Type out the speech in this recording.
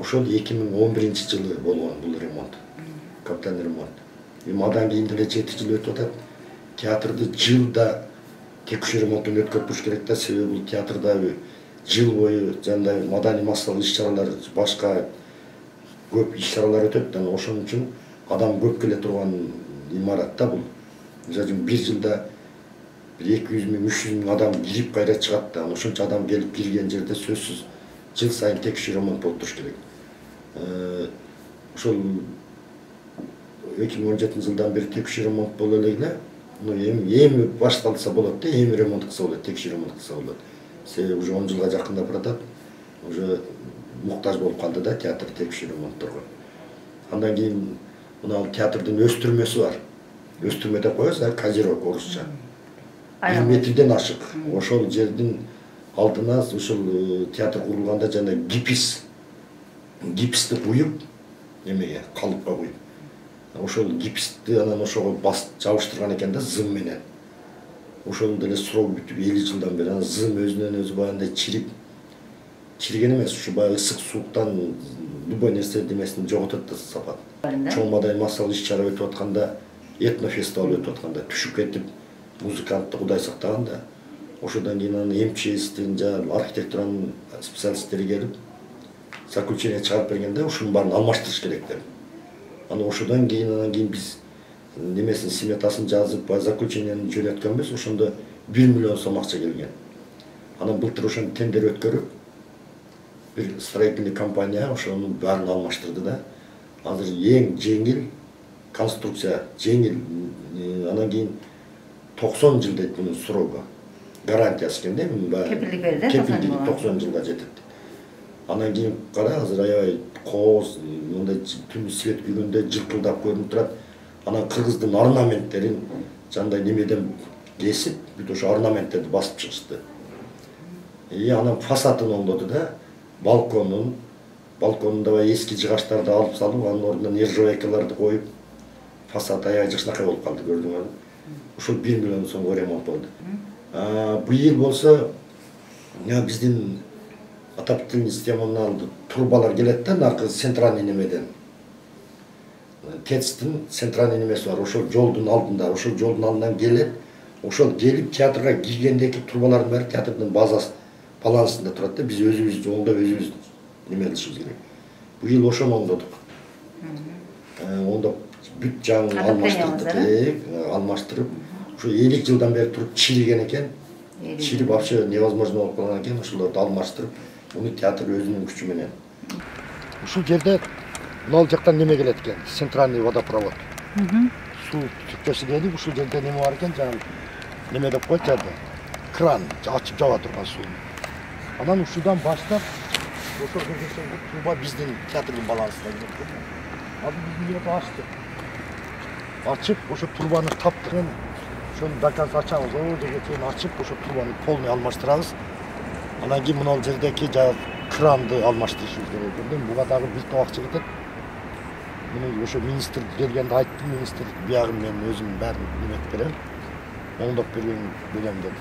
ошол 2011-жылы болгон бул ремонт. Капиталдык ремонт. Мадан кийин деле 7 жыл өтүп атат. Театрды жылда текшерүү ремонттон өткөрүш керек да, себеби бул театрда жыл бою жандай маданий массалык иш-чаралар, башка көп иш-чаралар өтөт да, ошон үчүн адам көп келе турган имарат да бул. Мисалы үчүн бир жылда 200 миң, 300 миң адам кирип кайра чыгат да, ошончо адам келип кирген жерде сөзсүз жыл сайын текшерүү ремонт болуп туруш керек. Ошол 2017-жылдан бери текшерүү ремонт боло эле, эми башталса болот да, эми ремонт кылса болот, текшерүү ремонт кылса болот. Себеби уже 10 жылга жакындап баратат, уже муктаж болуп калды да театр текшерүү ремонтторго. Андан кийин мына театрдын өстүрмөсү бар. Өстүрмө деп коебуз, козирок орусча. 1 метрден ашык. Ошол жердин алдына ушул театр курулганда жана гипсти куюп, немеге, калыпка куюп. Ошол гипсти анан ошого жабыштырган экен да, зым менен. Ошол деле срок бүтүп 50 жылдан бери, анан зым өзүнөн өзү баягындай чириген эмес, ушу баягы ысык сууктан любой нерсе демесин жоготот да сапат. Чоң маданий массалык иш-чара өтүп атканда, этнофестиваль өтүп атканда түшүп кетип, музыкантты кудай сактаганда, ошондон кийин анан МЧСтин жана архитектуранын специалисттери келип, заключение чыгарып бергенде ушунун баарын алмаштырыш керек деп. Анан ошондон кийин биз немесин сметасын жазып, заключениени жөнөткөнбүз, ошондо 1 миллион сом акча келген. Анан былтыр ошону тендер өткөрүп, бир строительный компания ошонун баарын алмаштырды да. Азыр эң жеңил конструкция, жеңил, анан кийин 90 жыл дейт бунун срогу. Гарантиясы экен да, кепилдик берди, 90 жылга жетет. Анан кийин кара, азыр аябай кооз, мындай түн свет күйгөндө жылкылдап көрүнүп турат. Анан кыргыздын орнаменттерин жандай немеден кесип, бүт ошо орнаменттерди басып чыгышты. Анан фасадын оңдоду да, балконунда эски жыгаштарды алып салып, анын ордуна нержавейкаларды коюп, фасад аябай жакшынакай болуп калды, көрдүңөрбү? Ошол 1 миллион сомго ремонт болду. Быйыл болсо, биздин отоплительный системанын трубалар келет да, наркы центральный немеден. ТЭЦтин центральный немеси бар, ошол жолдун алдында, ошол жолдун алдынан келет, ошол келип театрга киргендеги трубалардын баары театрдын балансында турат да, биз өзүбүз оңдоп, өзүбүз неме кылышыбыз керек. Быйыл ошону оңдодук. Оңдоп бүт жаңы алмаштырып, ошо 50 жылдан бери туруп чириген экен. Чирип вообще невозможно болуп калган экен, ошолорду алмаштырып, муну театр өзүнүн күчү менен. Ушул жерде мына жактан неме келет экен, центральный водопровод. Суу түкчөсү келип, ушул жерде неме бар экен, жаңы неме деп коет жерде. Кран ачып жаба турган суу. Анан ушудан баштап, ошол жерге труба биздин театрдын балансына келет. Азыр биздин жерде ачтык. Ачып, ошо трубаны таптырын, ошону до конца ачабыз, жерге чейин ачып, ошо трубаны полный алмаштырабыз. Анан кийин мына жердеки кранды алмаштырышыбыз керек. Буга дагы бир топ акча кетет. Муну ошо министр келгенде айттым, министр биягын мен өзүм баарын неметип берем. Оңдоп берем деп.